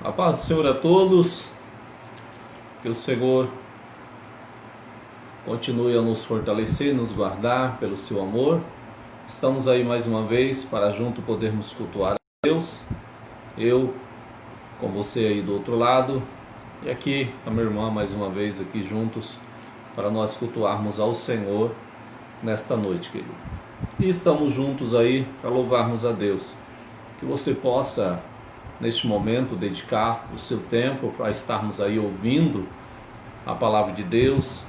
A paz do Senhor a todos, que o Senhor continue a nos fortalecer, nos guardar pelo seu amor. Estamos aí mais uma vez para junto podermos cultuar a Deus. Eu com você aí do outro lado e aqui a minha irmã mais uma vez aqui juntos para nós cultuarmos ao Senhor nesta noite, querido. E estamos juntos aí para louvarmos a Deus. Que você possa neste momento dedicar o seu tempo para estarmos aí ouvindo a palavra de Deus,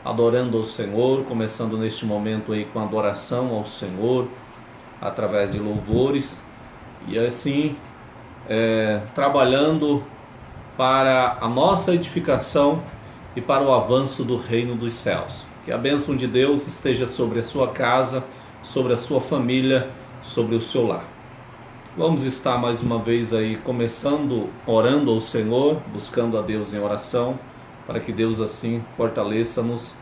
adorando ao Senhor, começando neste momento aí com adoração ao Senhor, através de louvores, e assim trabalhando para a nossa edificação e para o avanço do reino dos céus. Que a bênção de Deus esteja sobre a sua casa, sobre a sua família, sobre o seu lar. Vamos estar mais uma vez aí começando orando ao Senhor, buscando a Deus em oração, para que Deus assim fortaleça-nos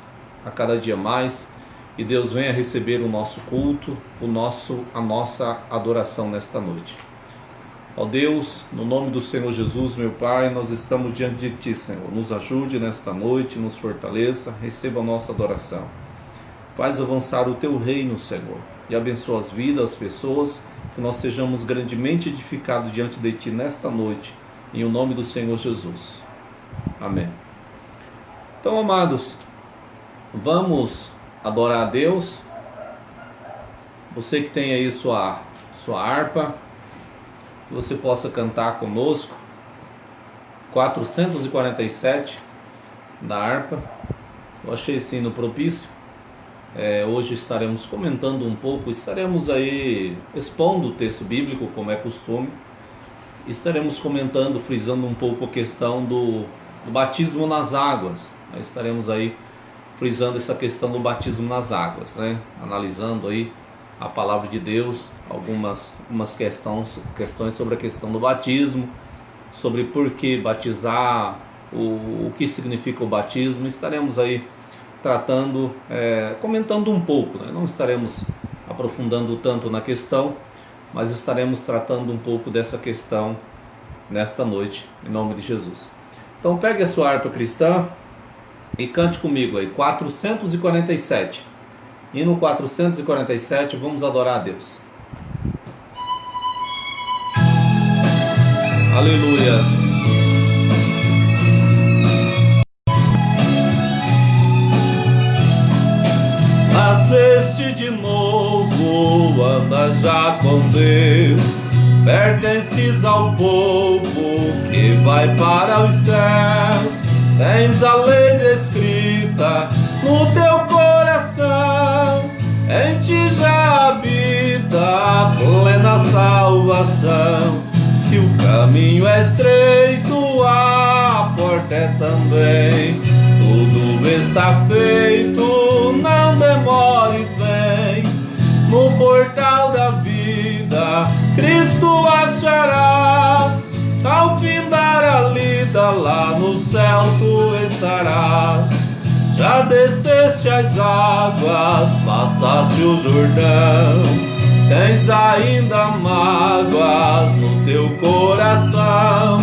a cada dia mais e Deus venha receber o nosso culto, a nossa adoração nesta noite. Ó Deus, no nome do Senhor Jesus, meu Pai, nós estamos diante de Ti, Senhor. Nos ajude nesta noite, nos fortaleça, receba a nossa adoração. Faz avançar o Teu reino, Senhor, e abençoa as vidas, as pessoas, que nós sejamos grandemente edificados diante de Ti nesta noite, em o nome do Senhor Jesus. Amém. Então, amados, vamos adorar a Deus. Você que tem aí sua harpa, que você possa cantar conosco, 447 da harpa. Eu achei esse hino propício. Hoje estaremos comentando um pouco, estaremos aí expondo o texto bíblico, como é costume. Estaremos comentando, frisando um pouco a questão do batismo nas águas. Estaremos aí frisando essa questão do batismo nas águas, né? Analisando aí a palavra de Deus, algumas questões sobre a questão do batismo, sobre por que batizar, o que significa o batismo. Estaremos aí tratando, comentando um pouco, né? Não estaremos aprofundando tanto na questão, mas estaremos tratando um pouco dessa questão nesta noite, em nome de Jesus. Então pegue a sua harpa cristã e cante comigo aí, 447. E no 447 vamos adorar a Deus. Aleluia. Nasceste de novo, anda já com Deus, pertences ao povo que vai para os céus. Tens a lei escrita no teu coração, em ti já habita a plena salvação. Se o caminho é estreito, a porta é também. Tudo está feito, não demores, vem. No portal da vida, Cristo acharás. Ao findar a lida, lá no céu tu estarás. Já desceste as águas, passaste o Jordão. Tens ainda mágoas no teu coração.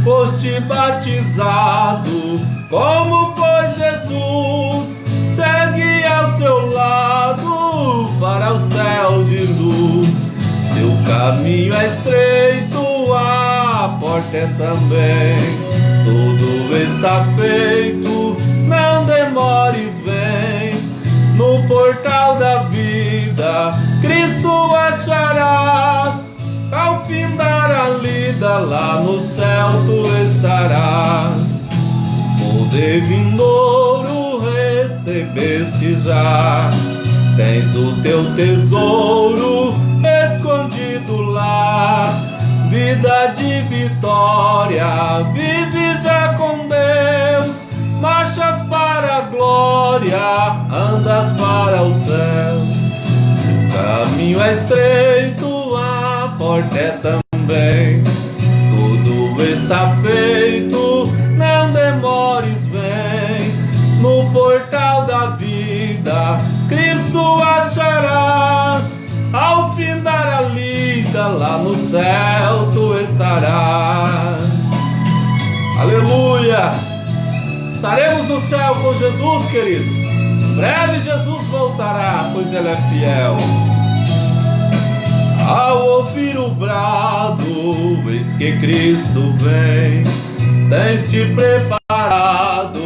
Foste batizado como foi Jesus. Segue ao seu lado para o céu de luz. Seu caminho é estreito, a porta é também. Tudo está feito, não demores, vem. No portal da vida, Cristo acharás. Ao findar a lida, lá no céu tu estarás. Poder vindouro recebeste já. Tens o teu tesouro escondido lá. Vida de vitória, vive já com Deus. Marchas para a glória, andas para o céu. Se o caminho é estreito, a porta é também. Tudo está feito, não demores, vem. No portal da vida, Cristo acharás. Ao findar a lida, lá no céu tu estarás. Aleluia! Estaremos no céu com Jesus, querido. Em breve Jesus voltará, pois Ele é fiel. Ao ouvir o brado, eis que Cristo vem, tens-te preparado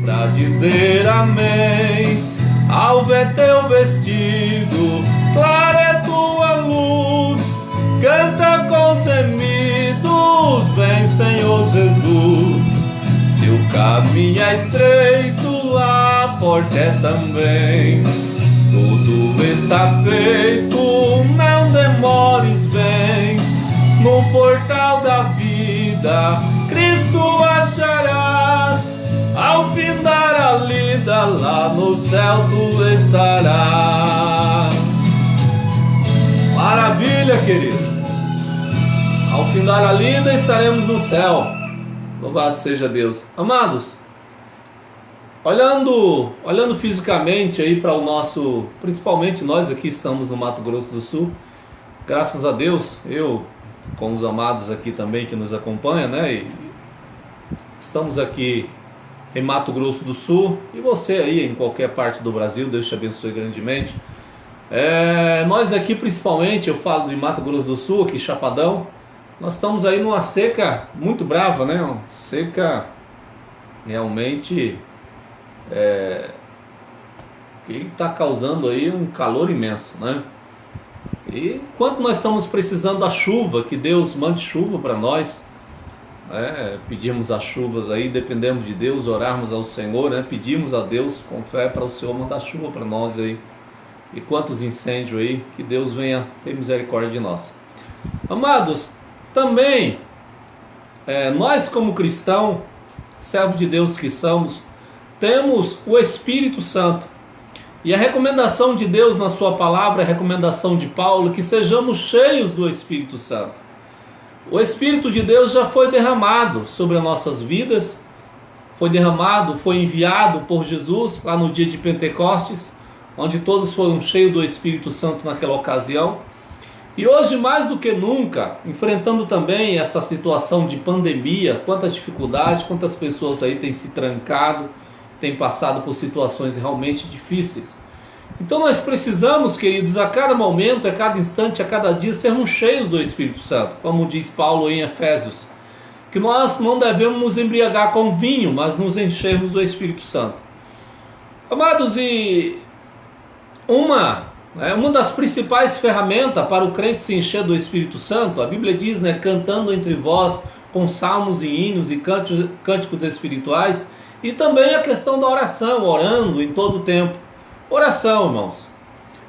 para dizer amém. Ao ver teu vestido, clara é tua luz, canta com gemidos, vem Senhor Jesus. Se o caminho é estreito, a porta é também. Tudo está feito, não demores, vem. No portal da vida, Cristo acharás. Ao findar a lida, lá no céu tu estarás. Maravilha, querido. Ao findar a lida, estaremos no céu. Louvado seja Deus. Amados, olhando fisicamente aí para o nosso, principalmente nós aqui estamos no Mato Grosso do Sul, graças a Deus, eu com os amados aqui também que nos acompanham, né? E estamos aqui em Mato Grosso do Sul, e você aí em qualquer parte do Brasil, Deus te abençoe grandemente. Nós aqui principalmente, eu falo de Mato Grosso do Sul, aqui Chapadão, nós estamos aí numa seca muito brava, né? Uma seca realmente que está causando aí um calor imenso, né? E enquanto nós estamos precisando da chuva, que Deus mande chuva para nós, pedimos as chuvas aí, dependemos de Deus, orarmos ao Senhor, né? Pedimos a Deus com fé para o Senhor mandar chuva para nós aí. E quantos incêndios aí, que Deus venha ter misericórdia de nós. Amados, também nós como cristão, servo de Deus que somos, temos o Espírito Santo. E a recomendação de Deus na sua palavra, a recomendação de Paulo, que sejamos cheios do Espírito Santo. O Espírito de Deus já foi derramado sobre as nossas vidas, foi derramado, foi enviado por Jesus lá no dia de Pentecostes, onde todos foram cheios do Espírito Santo naquela ocasião. E hoje, mais do que nunca, enfrentando também essa situação de pandemia, quantas dificuldades, quantas pessoas aí têm se trancado, têm passado por situações realmente difíceis. Então nós precisamos, queridos, a cada momento, a cada instante, a cada dia, sermos cheios do Espírito Santo, como diz Paulo em Efésios, que nós não devemos nos embriagar com vinho, mas nos enchermos do Espírito Santo. Amados, e uma das principais ferramentas para o crente se encher do Espírito Santo, a Bíblia diz, né, cantando entre vós com salmos e hinos e cânticos espirituais, e também a questão da oração, orando em todo o tempo. Oração, irmãos.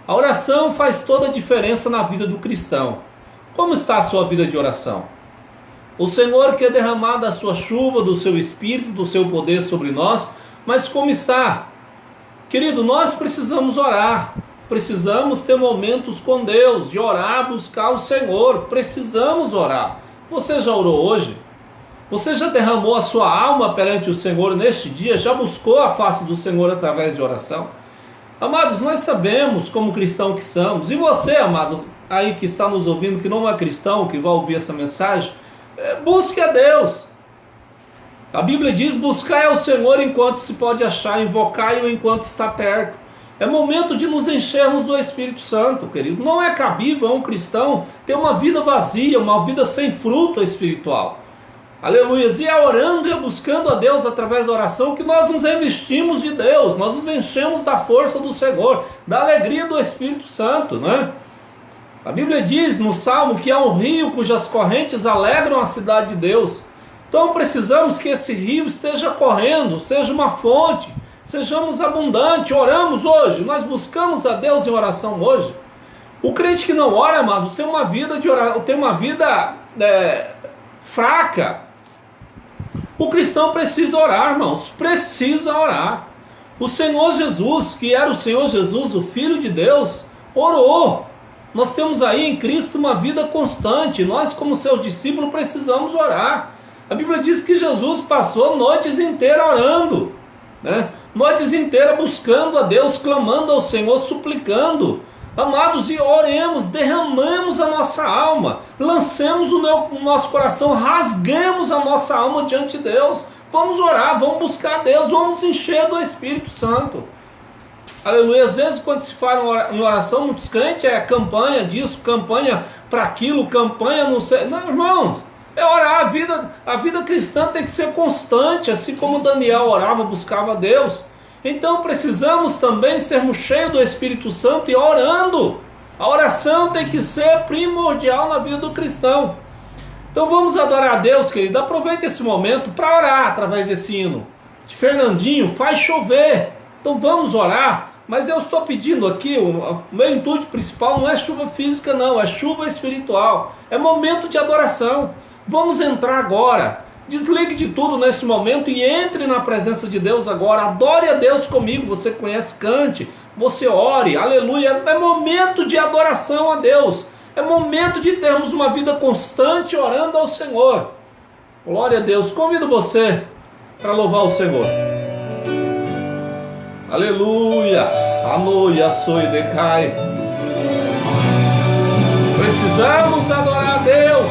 A oração faz toda a diferença na vida do cristão. Como está a sua vida de oração? O Senhor quer derramar da sua chuva, do seu Espírito, do seu poder sobre nós, mas como está? Querido, nós precisamos orar. Precisamos ter momentos com Deus, de orar, buscar o Senhor. Precisamos orar. Você já orou hoje? Você já derramou a sua alma perante o Senhor neste dia? Já buscou a face do Senhor através de oração? Amados, nós sabemos como cristão que somos. E você, amado, aí que está nos ouvindo, que não é cristão, que vai ouvir essa mensagem, busque a Deus. A Bíblia diz, buscai ao Senhor enquanto se pode achar, invocai-o enquanto está perto. É momento de nos enchermos do Espírito Santo, querido. Não é cabível a um cristão ter uma vida vazia, uma vida sem fruto espiritual. Aleluia. E é orando e é buscando a Deus através da oração que nós nos revestimos de Deus, nós nos enchemos da força do Senhor, da alegria do Espírito Santo, né? A Bíblia diz no Salmo que há um rio cujas correntes alegram a cidade de Deus. Então precisamos que esse rio esteja correndo, seja uma fonte, sejamos abundantes. Oramos hoje, nós buscamos a Deus em oração hoje. O crente que não ora, amados, tem uma vida de oração, tem uma vida fraca. O cristão precisa orar, irmãos, precisa orar. O Senhor Jesus, que era o Senhor Jesus, o Filho de Deus, orou. Nós temos aí em Cristo uma vida constante. Nós, como seus discípulos, precisamos orar. A Bíblia diz que Jesus passou noites inteiras orando, né? Noites inteiras buscando a Deus, clamando ao Senhor, suplicando. Amados, e oremos, derramamos a nossa alma, lancemos o nosso coração, rasguemos a nossa alma diante de Deus, Vamos orar, vamos buscar Deus, vamos encher do Espírito Santo. Aleluia. Às vezes quando se fala em oração, muitos crentes é campanha disso, campanha para aquilo, campanha não sei. Não, irmãos, é orar. A vida cristã tem que ser constante, assim como Daniel orava, buscava Deus. Então precisamos também sermos cheios do Espírito Santo e orando. A oração tem que ser primordial na vida do cristão. Então vamos adorar a Deus, querido. Aproveita esse momento para orar através desse hino. De Fernandinho, faz chover. Então vamos orar. Mas eu estou pedindo aqui, o meu intuito principal não é chuva física não, é chuva espiritual. É momento de adoração. Vamos entrar agora. Desligue de tudo nesse momento e entre na presença de Deus agora. Adore a Deus comigo. Você conhece, cante. Você ore. Aleluia. É momento de adoração a Deus. É momento de termos uma vida constante orando ao Senhor. Glória a Deus. Convido você para louvar o Senhor. Aleluia. Aleluia. Soy decai. Precisamos adorar a Deus.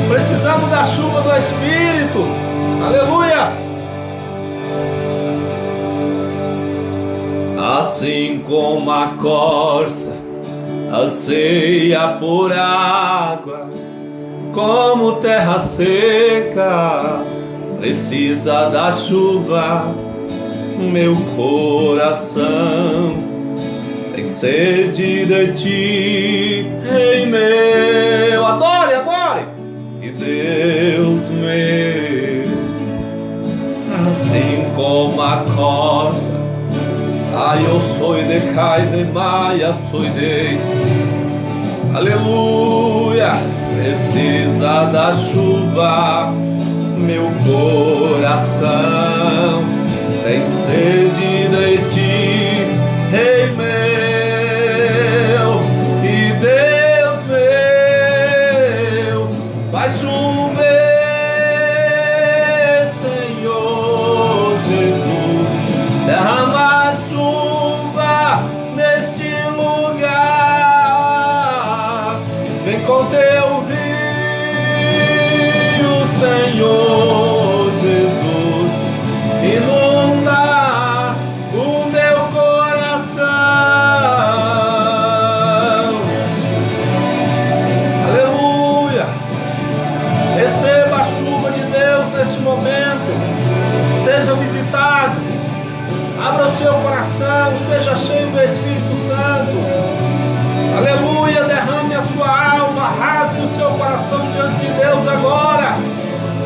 Precisamos da chuva do Espírito. Aleluias. Assim como a corça anseia por água, como terra seca precisa da chuva, meu coração tem sede de ti, Rei meu. Adore, adore. E Deus meu, assim como a corça, ai eu sou de cai de maia, sou de, aleluia, precisa da chuva, meu coração tem sede de ti, Rei meu, e Deus meu, vai chover, Senhor Jesus, derrama chuva neste lugar, vem com teu rio, Senhor Jesus, inunda o meu coração, aleluia. Receba a chuva de Deus neste momento, seja visitado, abra o seu coração, seja cheio do Espírito Santo, aleluia. Derrame a sua alma, rasgue o seu coração diante de Deus agora,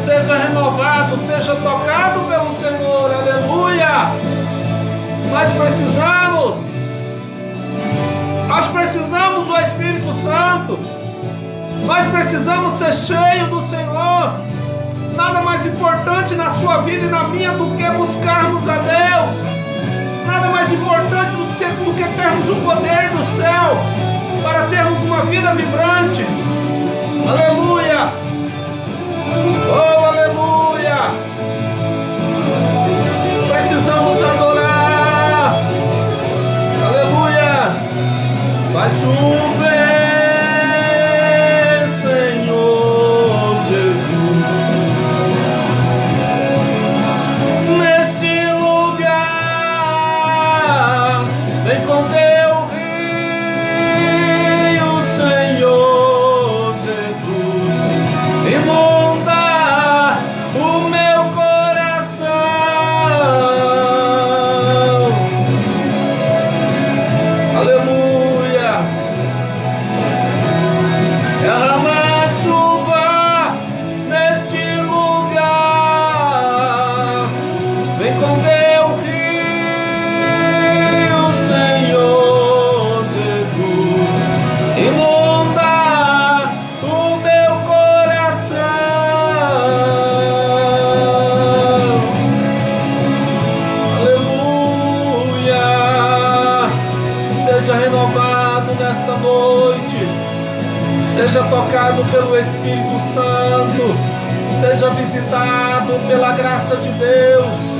seja renovado, seja tocado pelo Senhor, aleluia. Nós precisamos do Espírito Santo, nós precisamos ser cheios do Senhor. Nada mais importante na sua vida e na minha do que buscarmos a Deus, nada mais importante do que termos o poder do céu para termos uma vida vibrante, aleluia. Oh, aleluia! Precisamos adorar, aleluia! Vai chover, Senhor Jesus, neste lugar, vem com teu rio, Senhor Jesus, inunda o meu coração, aleluia. Derrama chuva neste lugar, vem com teu rio, Senhor Jesus, inunda o meu coração, aleluia. Seja renovado nesta noite, seja tocado pelo Espírito Santo, seja visitado pela graça de Deus.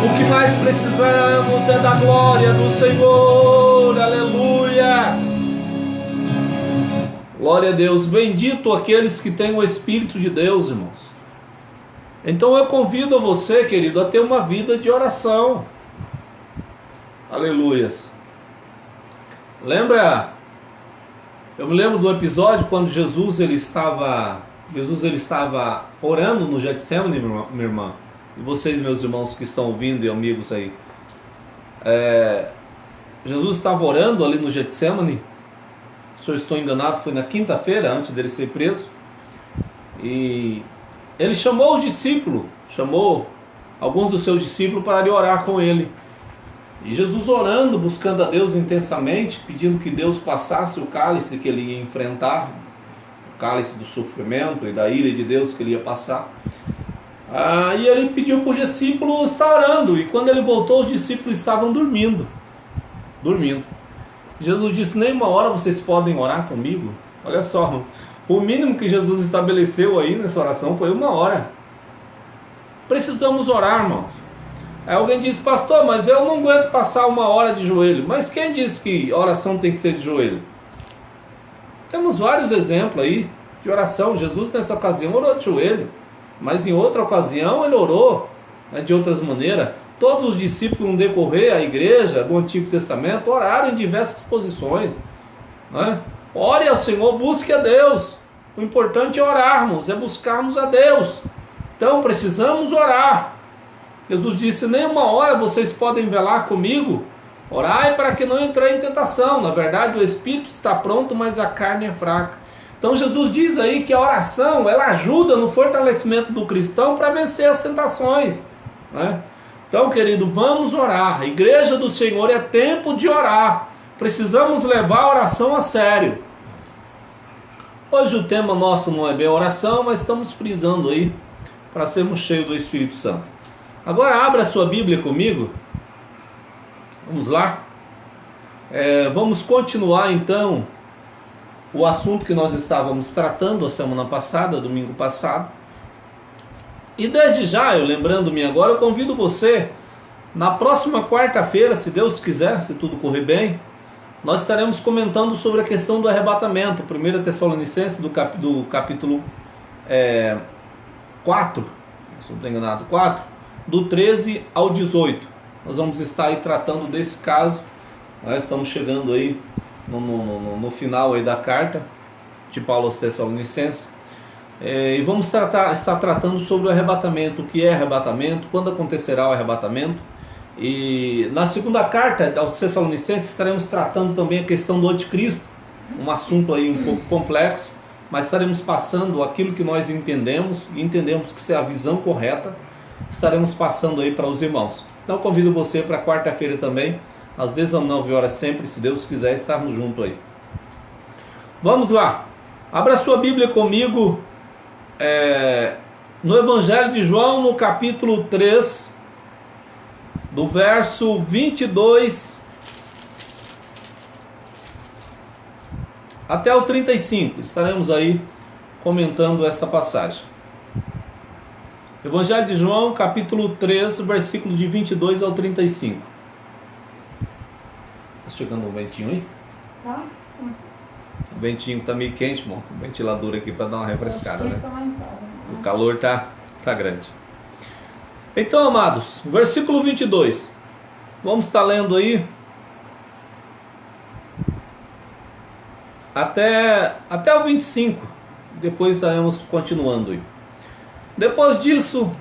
O que mais precisamos é da glória do Senhor, aleluia. Glória a Deus. Bendito aqueles que têm o Espírito de Deus, irmãos. Então eu convido você, querido, a ter uma vida de oração. Aleluias. Eu me lembro do episódio quando Jesus ele estava orando no Getsemane, minha irmã, e vocês, meus irmãos que estão ouvindo e amigos aí. Jesus estava orando ali no Getsemane. Se eu estou enganado, foi na quinta-feira, antes dele ser preso. E ele chamou os discípulos, chamou alguns dos seus discípulos para ir orar com ele. E Jesus orando, buscando a Deus intensamente, pedindo que Deus passasse o cálice que ele ia enfrentar, o cálice do sofrimento e da ira de Deus que ele ia passar. E ele pediu para os discípulos estar orando, e quando ele voltou, os discípulos estavam dormindo. Jesus disse: nem uma hora vocês podem orar comigo? Olha só, o mínimo que Jesus estabeleceu aí nessa oração foi 1 hora. Precisamos orar, irmãos. Aí alguém disse: pastor, mas eu não aguento passar 1 hora de joelho. Mas quem disse que oração tem que ser de joelho? Temos vários exemplos aí de oração. Jesus nessa ocasião orou de joelho, mas em outra ocasião ele orou de outras maneiras. Todos os discípulos no decorrer da igreja do Antigo Testamento oraram em diversas posições, né? Ore ao Senhor, busque a Deus. O importante é orarmos, é buscarmos a Deus. Então precisamos orar. Jesus disse: nem 1 hora vocês podem velar comigo. Orai para que não entrem em tentação. Na verdade, o espírito está pronto, mas a carne é fraca. Então Jesus diz aí que a oração, ela ajuda no fortalecimento do cristão para vencer as tentações, né? Então, querido, vamos orar. A igreja do Senhor é tempo de orar. Precisamos levar a oração a sério. Hoje o tema nosso não é bem oração, mas estamos frisando aí para sermos cheios do Espírito Santo. Agora abra a sua Bíblia comigo. Vamos lá. Vamos continuar então o assunto que nós estávamos tratando a semana passada, domingo passado. E desde já, lembrando-me agora, eu convido você, na próxima quarta-feira, se Deus quiser, se tudo correr bem, nós estaremos comentando sobre a questão do arrebatamento, 1 Tessalonicenses do capítulo 4, se não estou enganado, 4, do 13 ao 18. Nós vamos estar aí tratando desse caso. Nós estamos chegando aí no final aí da carta de Paulo aos Tessalonicenses. E vamos estar tratando sobre o arrebatamento, o que é arrebatamento, quando acontecerá o arrebatamento. E na segunda carta aos Tessalonicenses estaremos tratando também a questão do anticristo, um assunto aí um pouco complexo, mas estaremos passando aquilo que nós entendemos, e entendemos que isso é a visão correta, estaremos passando aí para os irmãos. Então convido você para quarta-feira também, às 19 horas sempre, se Deus quiser, estarmos juntos aí. Vamos lá, abra sua Bíblia comigo, no Evangelho de João, no capítulo 3, do verso 22 até o 35, estaremos aí comentando esta passagem. Evangelho de João, capítulo 3, versículo de 22 ao 35. Tá chegando um ventinho aí? Tá. O ventinho tá meio quente, irmão. Tem um ventilador aqui para dar uma refrescada, né? Tá lá em casa, né? O calor tá grande. Então, amados, versículo 22. Vamos estar lendo aí até o 25. Depois estaremos continuando aí. Depois disso,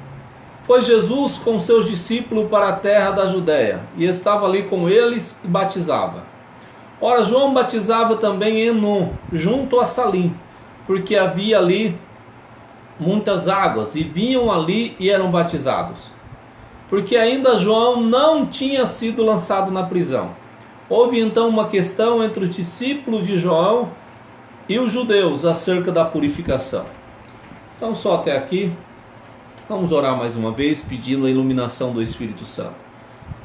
foi Jesus com seus discípulos para a terra da Judéia, e estava ali com eles e batizava. Ora, João batizava também em Enom, junto a Salim, porque havia ali muitas águas, e vinham ali e eram batizados. Porque ainda João não tinha sido lançado na prisão. Houve então uma questão entre os discípulos de João e os judeus acerca da purificação. Então só até aqui. Vamos orar mais uma vez, pedindo a iluminação do Espírito Santo.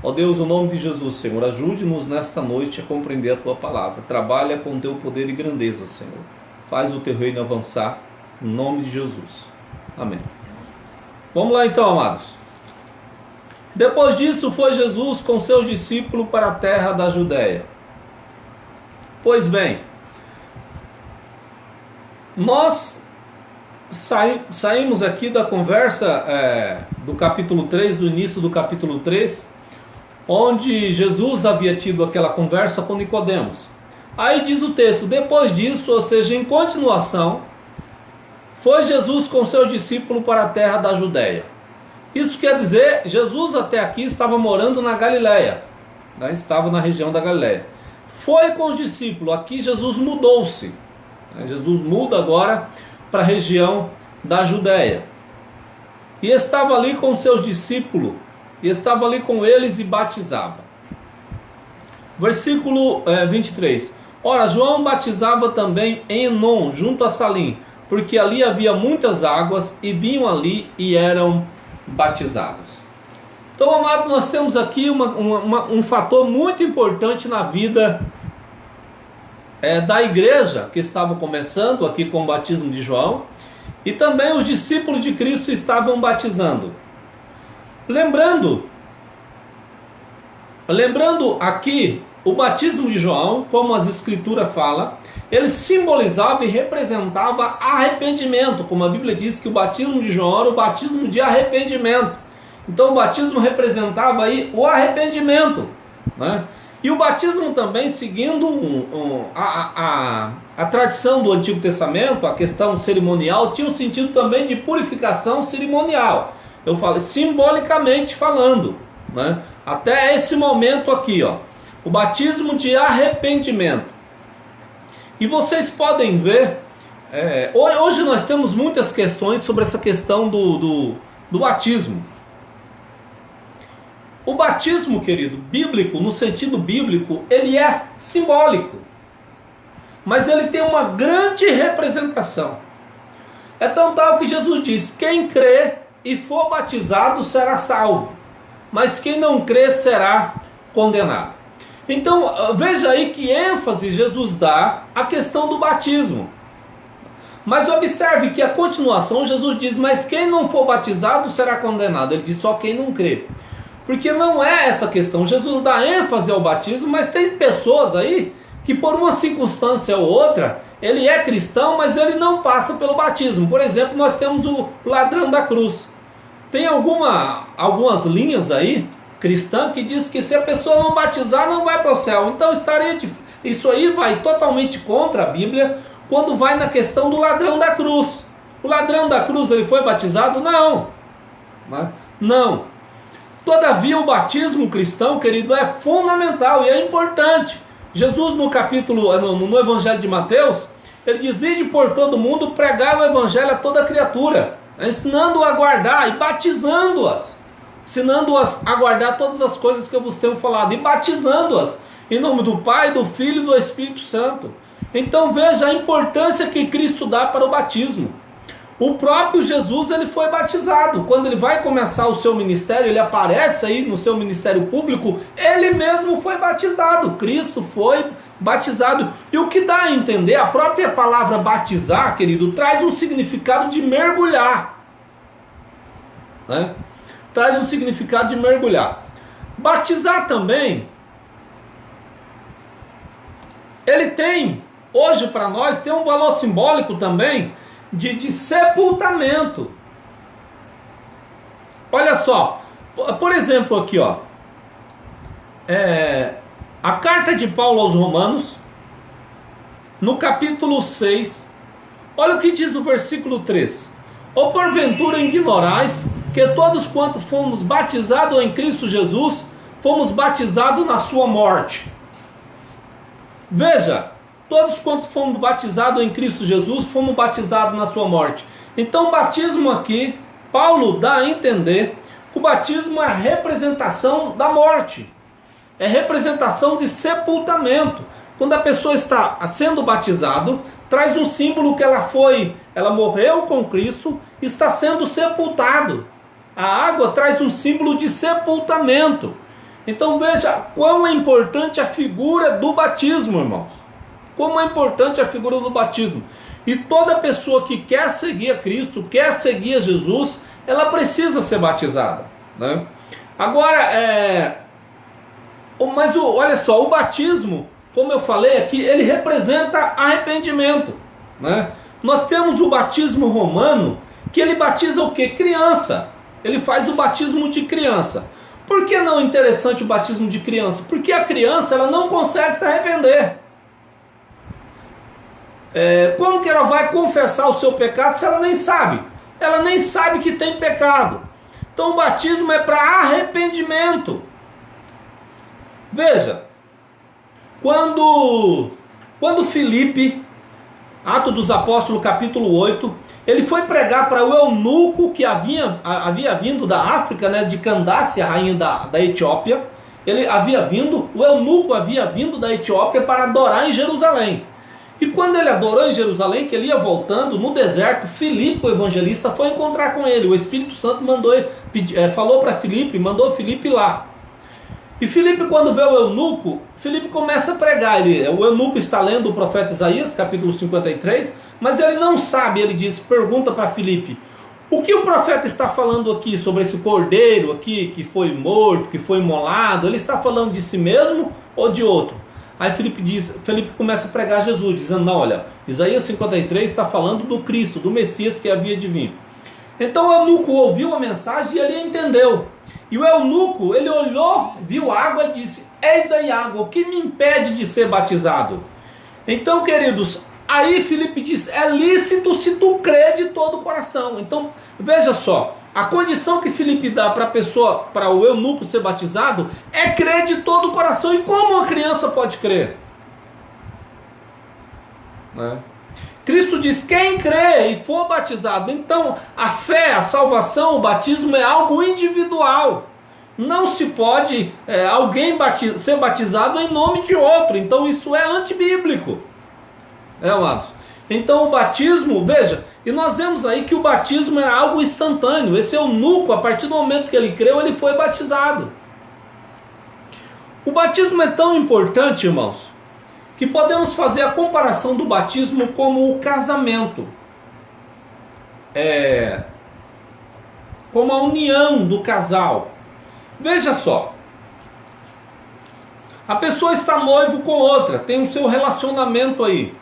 Ó Deus, no nome de Jesus, Senhor, ajude-nos nesta noite a compreender a Tua palavra. Trabalha com Teu poder e grandeza, Senhor. Faz o Teu reino avançar, em nome de Jesus. Amém. Vamos lá então, amados. Depois disso, foi Jesus com seus discípulos para a terra da Judéia. Pois bem, nós Saímos aqui da conversa do capítulo 3, do início do capítulo 3, onde Jesus havia tido aquela conversa com Nicodemos. Aí diz o texto, depois disso, ou seja, em continuação, foi Jesus com seus discípulos para a terra da Judéia. Isso quer dizer, Jesus até aqui estava morando na Galileia, né? Estava na região da Galileia. Foi com os discípulos, aqui Jesus mudou-se. Jesus muda agora para a região da Judéia. E estava ali com seus discípulos, e estava ali com eles e batizava. Versículo 23. Ora, João batizava também em Enom, junto a Salim, porque ali havia muitas águas, e vinham ali e eram batizados. Então, amado, nós temos aqui um fator muito importante na vida da igreja, que estava começando aqui com o batismo de João, e também os discípulos de Cristo estavam batizando. Lembrando aqui, o batismo de João, como as escrituras falam, ele simbolizava e representava arrependimento, como a Bíblia diz que o batismo de João era o batismo de arrependimento. Então o batismo representava aí o arrependimento, né? E o batismo também, seguindo a tradição do Antigo Testamento, a questão cerimonial, tinha um sentido também de purificação cerimonial. Eu falo simbolicamente falando, né? Até esse momento aqui, ó, o batismo de arrependimento. E vocês podem ver, hoje nós temos muitas questões sobre essa questão do batismo. O batismo, querido, bíblico, no sentido bíblico, ele é simbólico. Mas ele tem uma grande representação. É tão tal que Jesus diz, quem crê e for batizado será salvo, mas quem não crê será condenado. Então, veja aí que ênfase Jesus dá à questão do batismo. Mas observe que a continuação Jesus diz, mas quem não for batizado será condenado. Ele diz só quem não crê. Porque não é essa questão. Jesus dá ênfase ao batismo, mas tem pessoas aí que por uma circunstância ou outra, ele é cristão, mas ele não passa pelo batismo. Por exemplo, nós temos o ladrão da cruz. Tem algumas linhas aí, cristã, que diz que se a pessoa não batizar, não vai para o céu. Então isso aí vai totalmente contra a Bíblia, quando vai na questão do ladrão da cruz. O ladrão da cruz, ele foi batizado? Não. Não. Todavia, o batismo cristão, querido, é fundamental e é importante. Jesus, no Evangelho de Mateus, ele diz, ide por todo mundo, pregar o Evangelho a toda criatura, ensinando-a a guardar e batizando-as, ensinando-as a guardar todas as coisas que eu vos tenho falado, e batizando-as, em nome do Pai, do Filho e do Espírito Santo. Então veja a importância que Cristo dá para o batismo. O próprio Jesus, ele foi batizado. Quando ele vai começar o seu ministério, ele aparece aí no seu ministério público, ele mesmo foi batizado. Cristo foi batizado. E o que dá a entender, a própria palavra batizar, querido, traz um significado de mergulhar, né? Traz um significado de mergulhar. Batizar também, ele tem, hoje para nós, tem um valor simbólico também, de sepultamento. Olha só, por exemplo aqui, ó, a carta de Paulo aos Romanos, no capítulo 6, olha o que diz o versículo 3. Ou porventura ignorais que todos quanto fomos batizados em Cristo Jesus, fomos batizados na sua morte. Veja, todos quanto fomos batizados em Cristo Jesus, fomos batizados na sua morte. Então o batismo aqui, Paulo dá a entender que o batismo é a representação da morte. É representação de sepultamento. Quando a pessoa está sendo batizado, traz um símbolo que ela morreu com Cristo, está sendo sepultado. A água traz um símbolo de sepultamento. Então veja quão é importante a figura do batismo, irmãos. Como é importante a figura do batismo. E toda pessoa que quer seguir a Cristo, quer seguir a Jesus, ela precisa ser batizada, né? Agora, olha só, o batismo, como eu falei aqui, ele representa arrependimento, né? Nós temos o batismo romano, que ele batiza o quê? Criança. Ele faz o batismo de criança. Por que não é interessante o batismo de criança? Porque a criança ela não consegue se arrepender. Como que ela vai confessar o seu pecado se ela nem sabe? Ela nem sabe que tem pecado. Então o batismo é para arrependimento. Veja, quando Filipe, Atos dos Apóstolos capítulo 8, ele foi pregar para o eunuco que havia vindo da África, né, de Candace, a rainha da Etiópia. O eunuco havia vindo da Etiópia para adorar em Jerusalém. E quando ele adorou em Jerusalém, que ele ia voltando no deserto, Filipe, o evangelista, foi encontrar com ele. O Espírito Santo falou para Filipe, mandou Filipe lá. E Filipe, quando vê o eunuco, Filipe começa a pregar. O eunuco está lendo o profeta Isaías, capítulo 53, mas ele não sabe. Ele pergunta para Filipe: o que o profeta está falando aqui sobre esse cordeiro aqui que foi morto, que foi imolado? Ele está falando de si mesmo ou de outro? Aí Filipe começa a pregar Jesus, dizendo: não, olha, Isaías 53 está falando do Cristo, do Messias que havia de vir. Então o eunuco ouviu a mensagem e ele entendeu. E o eunuco, ele olhou, viu água e disse: eis aí água, o que me impede de ser batizado? Então, queridos, aí Filipe diz: é lícito se tu crê de todo o coração. Então, veja só, a condição que Filipe dá para o eunuco ser batizado, é crer de todo o coração. E como uma criança pode crer? Cristo diz: quem crê e for batizado. Então, a fé, a salvação, o batismo é algo individual. Não se pode alguém ser batizado em nome de outro. Então, isso é antibíblico. Amados? Então, o batismo, veja, e nós vemos aí que o batismo é algo instantâneo. Esse eunuco, a partir do momento que ele creu, ele foi batizado. O batismo é tão importante, irmãos, que podemos fazer a comparação do batismo como o casamento. Como a união do casal. Veja só. A pessoa está noivo com outra, tem o seu relacionamento aí.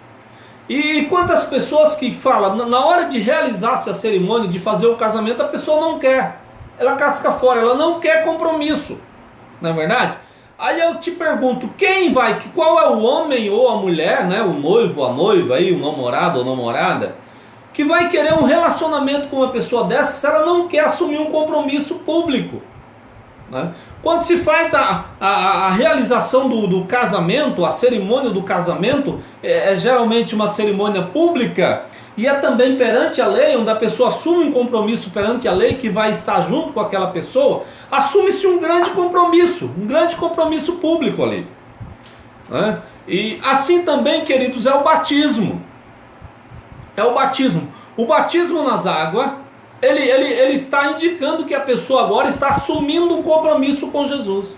E quantas pessoas que falam, na hora de realizar-se a cerimônia, de fazer o casamento, a pessoa não quer. Ela casca fora, ela não quer compromisso. Não é verdade? Aí eu te pergunto, qual é o homem ou a mulher, né, o noivo, a noiva, aí, o namorado ou namorada, que vai querer um relacionamento com uma pessoa dessa se ela não quer assumir um compromisso público? Né? Quando se faz a realização do casamento, a cerimônia do casamento, é geralmente uma cerimônia pública, e é também perante a lei, onde a pessoa assume um compromisso perante a lei, que vai estar junto com aquela pessoa, assume-se um grande compromisso público ali. Né? E assim também, queridos, é o batismo. O batismo nas águas, ele está indicando que a pessoa agora está assumindo um compromisso com Jesus.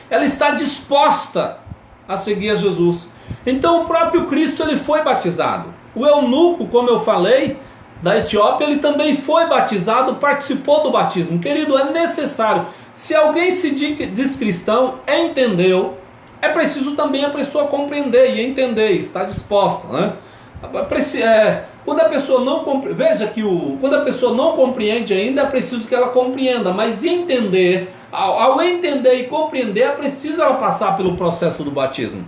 Ela está disposta a seguir a Jesus. Então o próprio Cristo, ele foi batizado. O eunuco, como eu falei, da Etiópia, ele também foi batizado, participou do batismo. Querido, é necessário. Se alguém se diz cristão, entendeu, é preciso também a pessoa compreender e entender, estar disposta, né? Quando a pessoa não quando a pessoa não compreende ainda, é preciso que ela compreenda, mas entender, ao entender e compreender, é preciso ela passar pelo processo do batismo.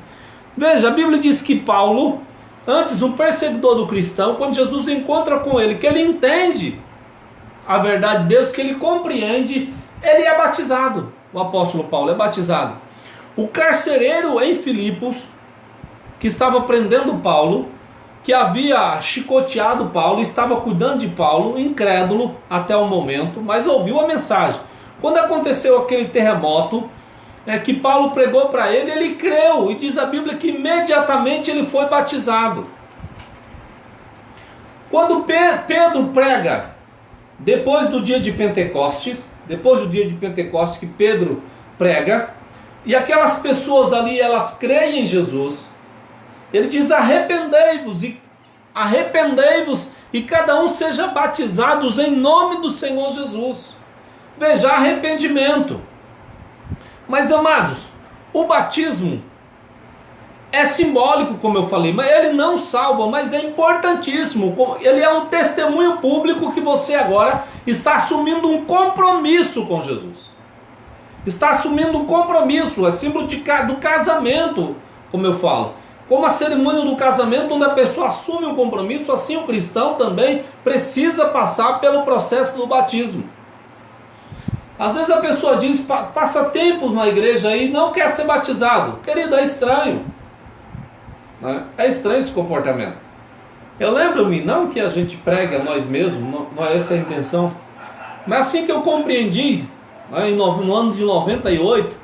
Veja, a Bíblia diz que Paulo, antes um perseguidor do cristão, quando Jesus encontra com ele, que ele entende a verdade de Deus, que ele compreende, ele é batizado. O apóstolo Paulo é batizado. O carcereiro em Filipos, que estava prendendo Paulo, que havia chicoteado Paulo, estava cuidando de Paulo, incrédulo até o momento, mas ouviu a mensagem. Quando aconteceu aquele terremoto, que Paulo pregou para ele, ele creu, e diz a Bíblia que imediatamente ele foi batizado. Quando Pedro prega, depois do dia de Pentecostes, que Pedro prega, e aquelas pessoas ali, elas creem em Jesus, ele diz: arrependei-vos e cada um seja batizados em nome do Senhor Jesus. Veja, arrependimento. Mas, amados, o batismo é simbólico, como eu falei, mas ele não salva, mas é importantíssimo. Ele é um testemunho público que você agora está assumindo um compromisso com Jesus. Está assumindo um compromisso, é símbolo do casamento, como eu falo. Como a cerimônia do casamento, onde a pessoa assume um compromisso, assim o cristão também precisa passar pelo processo do batismo. Às vezes a pessoa diz, passa tempos na igreja e não quer ser batizado. Querido, é estranho. É estranho esse comportamento. Eu lembro-me, não que a gente prega nós mesmos, não é essa a intenção, mas assim que eu compreendi, no ano de 98,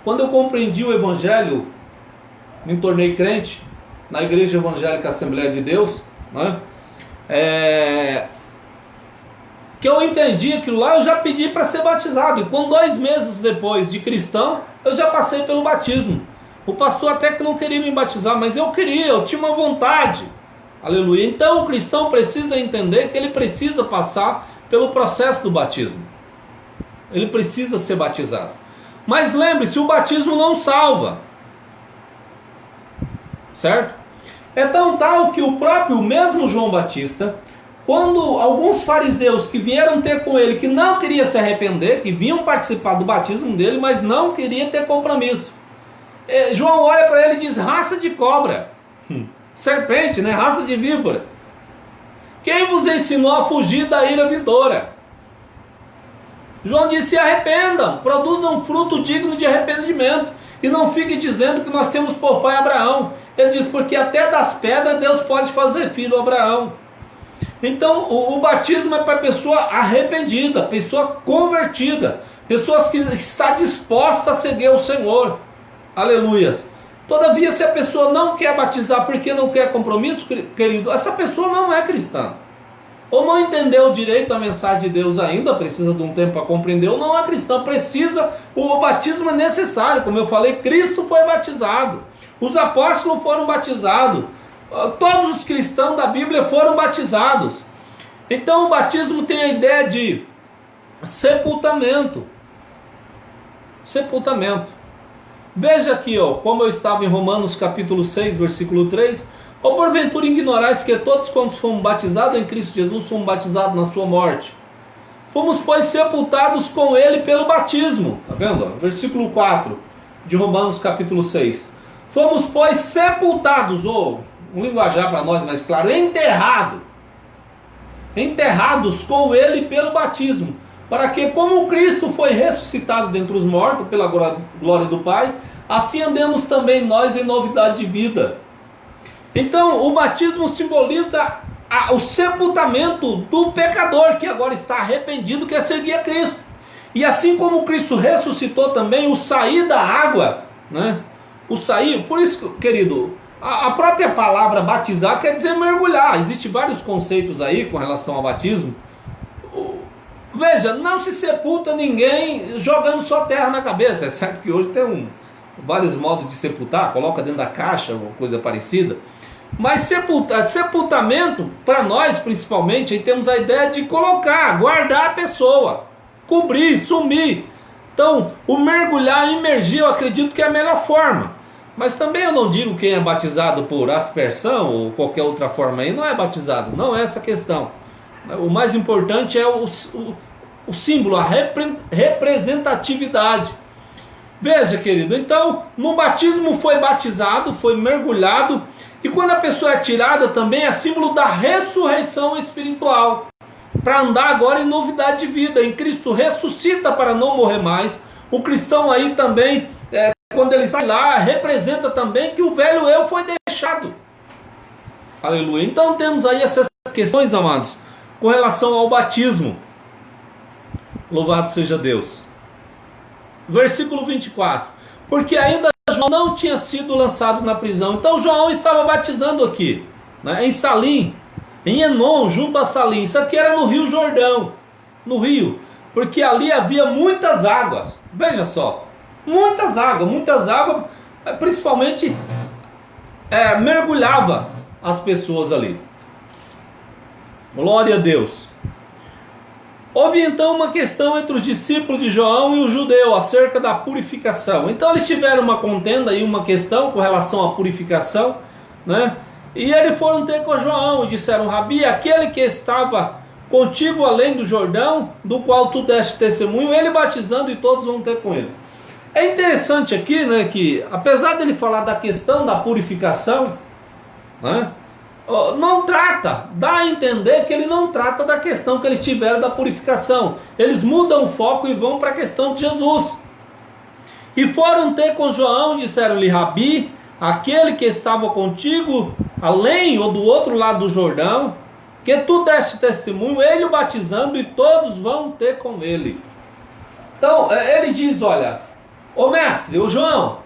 quando eu compreendi o Evangelho, me tornei crente na Igreja Evangélica Assembleia de Deus, que eu entendi aquilo lá, eu já pedi para ser batizado, e com 2 meses depois de cristão, eu já passei pelo batismo. O pastor até que não queria me batizar, mas eu queria, eu tinha uma vontade. Aleluia. Então o cristão precisa entender que ele precisa passar pelo processo do batismo. Ele precisa ser batizado. Mas lembre-se, o batismo não salva. Certo? É tão tal que o mesmo João Batista, quando alguns fariseus que vieram ter com ele, que não queriam se arrepender, que vinham participar do batismo dele, mas não queria ter compromisso, João olha para ele e diz: raça de cobra, serpente, né? Raça de víbora, quem vos ensinou a fugir da ira vindoura? João disse: se arrependam, produzam fruto digno de arrependimento, e não fique dizendo que nós temos por pai Abraão. Ele diz: porque até das pedras Deus pode fazer filho a Abraão. Então o batismo é para pessoa arrependida, pessoa convertida, pessoas que está disposta a seguir o Senhor. Aleluias. Todavia, se a pessoa não quer batizar porque não quer compromisso, querido, essa pessoa não é cristã. Ou não entendeu direito a mensagem de Deus ainda, precisa de um tempo para compreender, ou não é cristão, o batismo é necessário. Como eu falei, Cristo foi batizado, os apóstolos foram batizados, todos os cristãos da Bíblia foram batizados. Então o batismo tem a ideia de sepultamento. Sepultamento. Veja aqui, como eu estava em Romanos capítulo 6, versículo 3. Ou porventura ignorais que todos quantos fomos batizados em Cristo Jesus, fomos batizados na sua morte. Fomos, pois, sepultados com ele pelo batismo. Está vendo? Versículo 4 de Romanos capítulo 6. Fomos, pois, sepultados, ou um linguajar para nós mais claro, enterrados com ele pelo batismo, para que, como Cristo foi ressuscitado dentre os mortos pela glória do Pai, assim andemos também nós em novidade de vida. Então o batismo simboliza o sepultamento do pecador que agora está arrependido, quer seguir a Cristo. E assim como Cristo ressuscitou também, o sair da água, o sair, por isso, querido, a própria palavra batizar quer dizer mergulhar. Existem vários conceitos aí com relação ao batismo. Veja, não se sepulta ninguém jogando só terra na cabeça. É certo que hoje tem vários modos de sepultar, coloca dentro da caixa, ou coisa parecida. Mas sepultamento, para nós principalmente, aí temos a ideia de colocar, guardar a pessoa, cobrir, sumir. Então, o mergulhar, imergir, eu acredito que é a melhor forma. Mas também eu não digo quem é batizado por aspersão ou qualquer outra forma aí, não é batizado, não é essa a questão. O mais importante é o símbolo, a representatividade. Veja, querido, então no batismo foi batizado, foi mergulhado, e quando a pessoa é tirada também é símbolo da ressurreição espiritual, para andar agora em novidade de vida. Em Cristo ressuscita para não morrer mais. O cristão aí também, quando ele sai lá, representa também que o velho eu foi deixado. Aleluia. Então temos aí essas questões, amados, com relação ao batismo. Louvado seja Deus. Versículo 24. Porque ainda João não tinha sido lançado na prisão. Então João estava batizando aqui, em Salim, em Enon, junto a Salim. Isso aqui era no Rio Jordão, no rio, porque ali havia muitas águas. Veja só, muitas águas, principalmente mergulhava as pessoas ali. Glória a Deus. Houve então uma questão entre os discípulos de João e o judeu acerca da purificação. Então eles tiveram uma contenda e uma questão com relação à purificação, né? E eles foram ter com João e disseram: Rabi, aquele que estava contigo além do Jordão, do qual tu deste testemunho, ele batizando e todos vão ter com ele. É interessante aqui, né, que apesar dele falar da questão da purificação, né, não trata, dá a entender que ele não trata da questão que eles tiveram da purificação. Eles mudam o foco e vão para a questão de Jesus. E foram ter com João, disseram-lhe: Rabi, aquele que estava contigo além ou do outro lado do Jordão, que tu deste testemunho, ele o batizando e todos vão ter com ele. Então ele diz: olha, ô mestre, o João,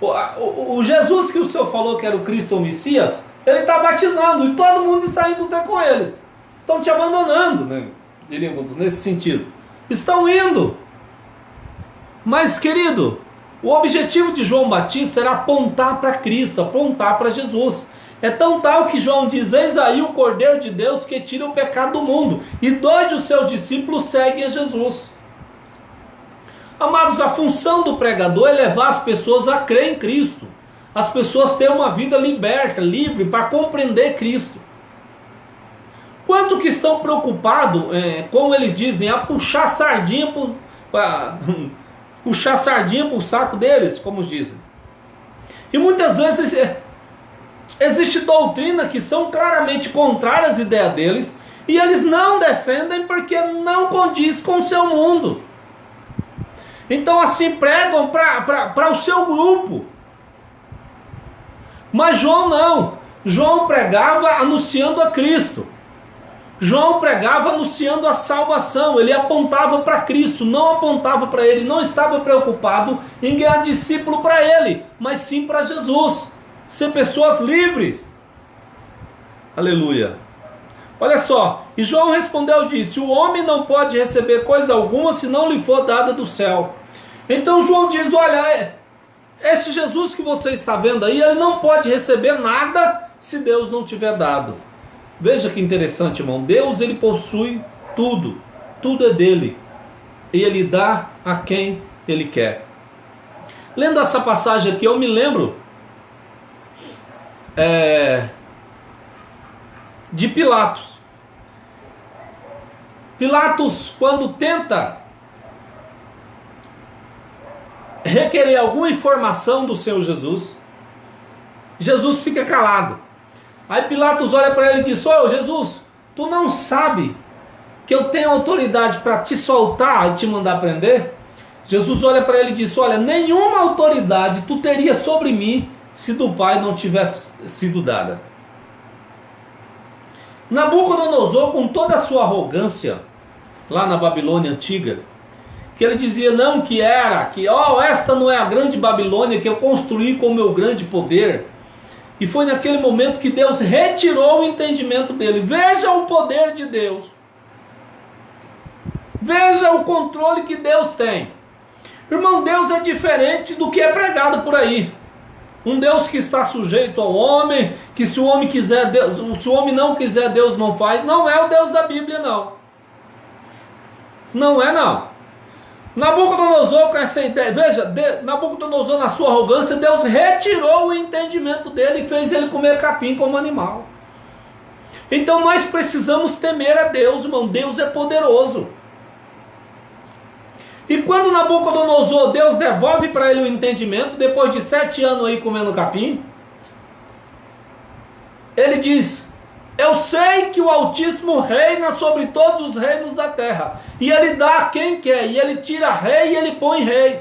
o Jesus que o senhor falou que era o Cristo ou o Messias, ele está batizando e todo mundo está indo ter com ele. Estão te abandonando, né? Diríamos nesse sentido. Estão indo. Mas, querido, o objetivo de João Batista era apontar para Cristo, apontar para Jesus. É tão tal que João diz: eis aí o Cordeiro de Deus que tira o pecado do mundo. E 2 dos seus discípulos seguem a Jesus. Amados, a função do pregador é levar as pessoas a crer em Cristo. As pessoas terem uma vida liberta, livre, para compreender Cristo. Quanto que estão preocupados, como eles dizem, a puxar sardinha para o saco deles, como dizem. E muitas vezes existe doutrina que são claramente contrárias às ideias deles, e eles não defendem porque não condiz com o seu mundo. Então assim pregam para o seu grupo. Mas João não. João pregava anunciando a Cristo. João pregava anunciando a salvação. Ele apontava para Cristo, não apontava para ele. Não estava preocupado em ganhar discípulo para ele, mas sim para Jesus. Ser pessoas livres. Aleluia. Olha só. E João respondeu e disse: o homem não pode receber coisa alguma se não lhe for dada do céu. Então João diz: olha, esse Jesus que você está vendo aí, ele não pode receber nada se Deus não tiver dado. Veja que interessante, irmão. Deus, ele possui tudo. Tudo é dele. E ele dá a quem ele quer. Lendo essa passagem aqui, eu me lembro de Pilatos. Pilatos, quando tenta requerer alguma informação do seu Jesus, Jesus fica calado. Aí Pilatos olha para ele e diz: ô Jesus, tu não sabe que eu tenho autoridade para te soltar e te mandar prender? Jesus olha para ele e diz: olha, nenhuma autoridade tu teria sobre mim se do Pai não tivesse sido dada. Nabucodonosor, com toda a sua arrogância, lá na Babilônia antiga, que ele dizia não, esta não é a grande Babilônia que eu construí com o meu grande poder. E foi naquele momento que Deus retirou o entendimento dele. Veja o poder de Deus. Veja o controle que Deus tem. Irmão, Deus é diferente do que é pregado por aí. Um Deus que está sujeito ao homem, que se o homem quiser, Deus, se o homem não quiser, Deus não faz. Não é o Deus da Bíblia, não. Não é, não. Nabucodonosor com essa ideia, veja, Nabucodonosor na sua arrogância, Deus retirou o entendimento dele e fez ele comer capim como animal. Então nós precisamos temer a Deus, irmão. Deus é poderoso. E quando Nabucodonosor, Deus devolve para ele o entendimento, depois de 7 anos aí comendo capim, ele diz: eu sei que o Altíssimo reina sobre todos os reinos da terra, e ele dá a quem quer, e ele tira rei e ele põe rei.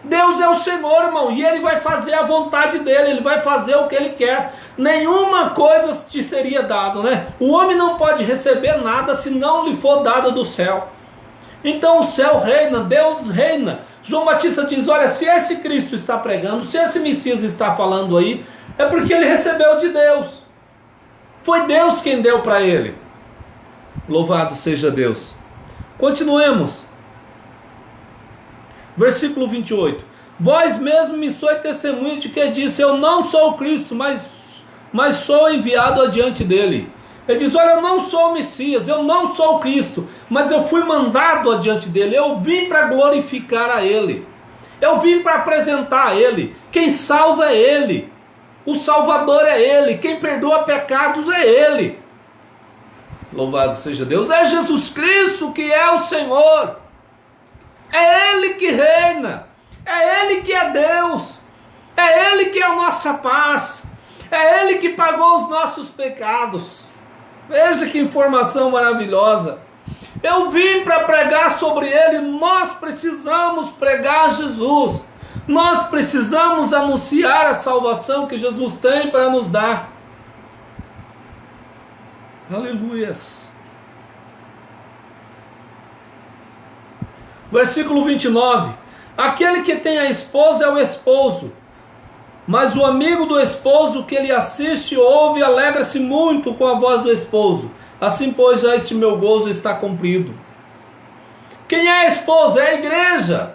Deus é o Senhor, irmão, e ele vai fazer a vontade dele, ele vai fazer o que ele quer. Nenhuma coisa te seria dado, né? O homem não pode receber nada se não lhe for dado do céu. Então o céu reina, Deus reina. João Batista diz: olha, se esse Cristo está pregando, se esse Messias está falando aí, é porque ele recebeu de Deus. Foi Deus quem deu para ele. Louvado seja Deus. Continuemos. Versículo 28. Vós mesmo me sois testemunha de que disse: eu não sou o Cristo, mas sou enviado adiante dele. Ele diz: olha, eu não sou o Messias, eu não sou o Cristo, mas eu fui mandado adiante dele, eu vim para glorificar a ele, eu vim para apresentar a ele. Quem salva é ele, o Salvador é ele, quem perdoa pecados é ele. Louvado seja Deus, é Jesus Cristo que é o Senhor, é ele que reina, é ele que é Deus, é ele que é a nossa paz, é ele que pagou os nossos pecados. Veja que informação maravilhosa. Eu vim para pregar sobre ele. Nós precisamos pregar Jesus. Nós precisamos anunciar a salvação que Jesus tem para nos dar. Aleluias. Versículo 29. Aquele que tem a esposa é o esposo, mas o amigo do esposo que ele assiste, ouve, alegra-se muito com a voz do esposo. Assim, pois, já este meu gozo está cumprido. Quem é a esposa? É a igreja.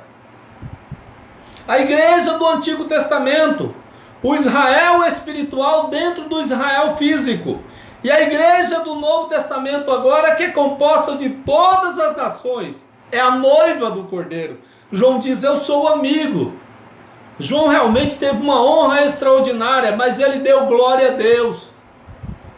A igreja do Antigo Testamento. O Israel espiritual dentro do Israel físico. E a igreja do Novo Testamento agora, que é composta de todas as nações. É a noiva do Cordeiro. João diz: eu sou o amigo. João realmente teve uma honra extraordinária, mas ele deu glória a Deus.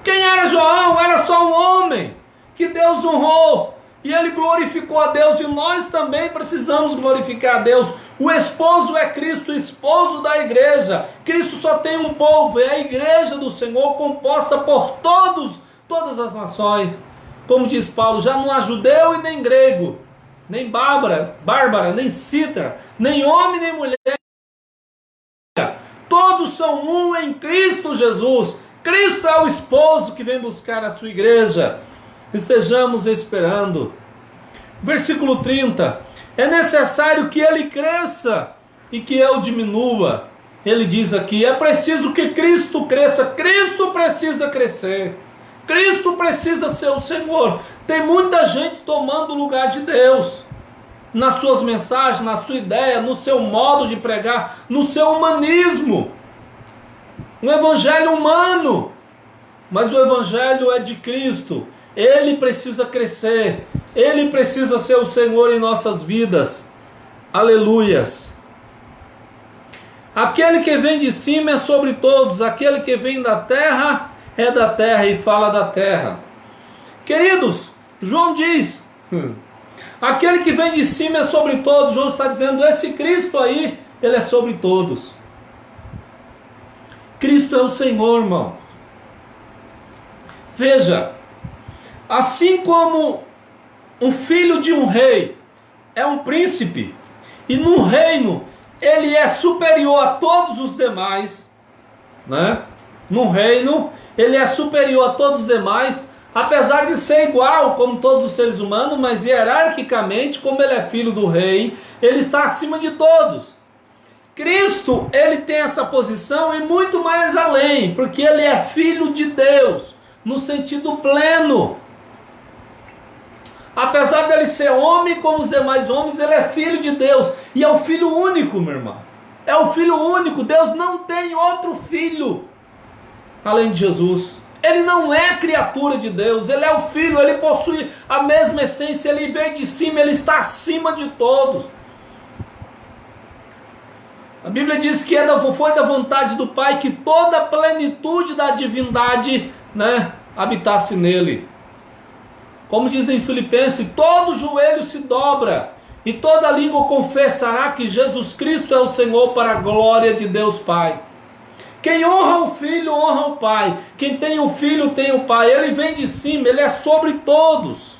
Quem era João? Era só um homem que Deus honrou, e ele glorificou a Deus, e nós também precisamos glorificar a Deus. O esposo é Cristo, o esposo da igreja. Cristo só tem um povo, é a igreja do Senhor, composta por todas as nações. Como diz Paulo, já não há judeu e nem grego, nem bárbara, nem cítara, nem homem nem mulher. Todos são um em Cristo Jesus. Cristo é o esposo que vem buscar a sua igreja. Estejamos esperando. Versículo 30. É necessário que ele cresça e que eu diminua. Ele diz aqui: é preciso que Cristo cresça. Cristo precisa crescer. Cristo precisa ser o Senhor. Tem muita gente tomando o lugar de Deus nas suas mensagens, na sua ideia, no seu modo de pregar, no seu humanismo. Um evangelho humano. Mas o evangelho é de Cristo. Ele precisa crescer. Ele precisa ser o Senhor em nossas vidas. Aleluias. Aquele que vem de cima é sobre todos. Aquele que vem da terra é da terra e fala da terra. Queridos, João diz: aquele que vem de cima é sobre todos. João está dizendo: esse Cristo aí, ele é sobre todos. Cristo é o Senhor, irmão. Veja, assim como um filho de um rei é um príncipe, e num reino ele é superior a todos os demais, né? Num reino ele é superior a todos os demais, apesar de ser igual como todos os seres humanos, mas hierarquicamente, como ele é filho do rei, ele está acima de todos. Cristo, ele tem essa posição e muito mais além, porque ele é filho de Deus, no sentido pleno. Apesar dele ser homem como os demais homens, ele é filho de Deus, e é o filho único, meu irmão. É o filho único. Deus não tem outro filho além de Jesus. Ele não é criatura de Deus, ele é o filho, ele possui a mesma essência, ele veio de cima, ele está acima de todos. A Bíblia diz que foi da vontade do Pai que toda a plenitude da divindade, né, habitasse nele. Como diz em Filipenses: todo joelho se dobra e toda língua confessará que Jesus Cristo é o Senhor, para a glória de Deus Pai. Quem honra o Filho, honra o Pai. Quem tem o Filho, tem o Pai. Ele vem de cima, ele é sobre todos.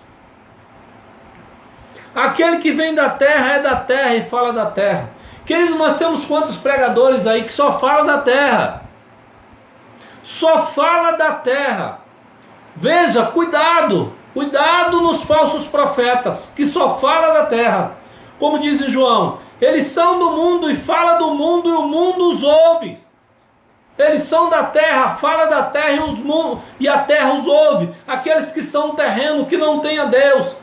Aquele que vem da terra é da terra e fala da terra. Queridos, nós temos quantos pregadores aí que só falam da terra? Só fala da terra. Veja, cuidado nos falsos profetas, que só falam da terra. Como diz em João, eles são do mundo e falam do mundo e o mundo os ouve. Eles são da terra, fala da terra e a terra os ouve. Aqueles que são terreno, que não têm a Deus.